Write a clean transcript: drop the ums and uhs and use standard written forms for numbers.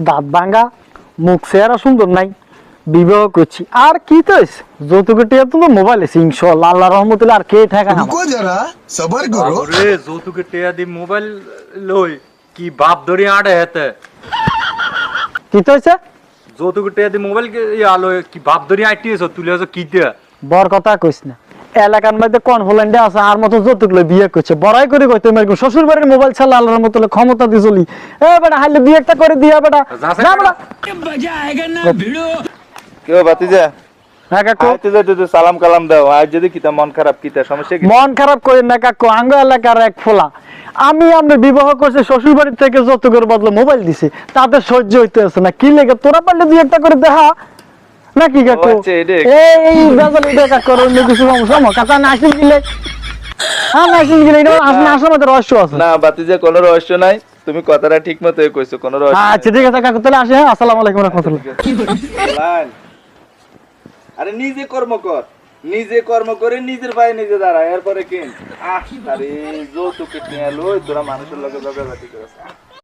দাঁত ভাঙ্গা, মুখ চেহারা সুন্দর নাই, বিবাহ করছি আর কি তো যৌতুকের টিয়া তো মোবাইল আছে ইনশাআল্লাহ, আল্লাহ রহমতুল্লাহ আর কে ঠেকা না। रुको जरा सबर करो। রে যৌতুকের টিয়া দি মোবাইল লই কি বাপ ধরে আড়ে হেতে কি তো হয়েছে? যৌতুকের টিয়া দি মোবাইল আলো কি বাপ ধরে আইটিয়েছ তুলে আছো কি দিয়া বর কথা কইস না, এলাকার মধ্যে কনফ্লুয়েন্টে আছে আর মতো যৌতুক লই বিয়ে করছে, বড়াই করে কইতে মেরকম শ্বশুর বাড়ির মোবাইল ছাড়া আল্লাহর রহমতুল্লাহ ক্ষমতা দি চলি। এ বেটা হাইলে বিয়ে একটা করে দিয়া বেটা, যাচ্ছে না বেটা। বেটা। কেউ বাতিজা হ্যাঁ কাকু, আইতে যাইতে সালাম কালাম দাও। আজ যদি কিতা মন খারাপ কিতা সমস্যা কি? মন খারাপ করেন না কাকু, আঙ্গ এলাকার এক ফোলা আমি আমরা বিবাহ করছে শ্বশুর বাড়ি থেকে যৌতুকের বদলে মোবাইল দিছে, তাদের সহ্য হইতে আছে না, কি লেগে তোরা পারলে দুই একটা করে দেখা নাকি কাকু? ও আচ্ছা, এডে। এই বেজাল এটা কাকু, অন্য কিছু সমস্যা কাকা নাসিম গিলে, হ্যাঁ নাসিম গিলে এটা আসলে আসলে আমাদের রহস্য আছে। না বাতিজা কোনো রহস্য নাই, তুমি কথাটা ঠিক মতো কইছো, কোনো রহস্য নাই। আচ্ছা ঠিক আছে কাকু, তাহলে আসে, হ্যাঁ আসসালামু আলাইকুম রাহমাতুল্লাহ। লাল। আরে নিজে কর্ম কর, নিজে কর্ম করে নিজের ভাই নিজে দাঁড়া, এরপরে কি আরে যৌতুকে নিয়ে লই তোরা মানুষের লগে ঝগড়াঝাটি করছ।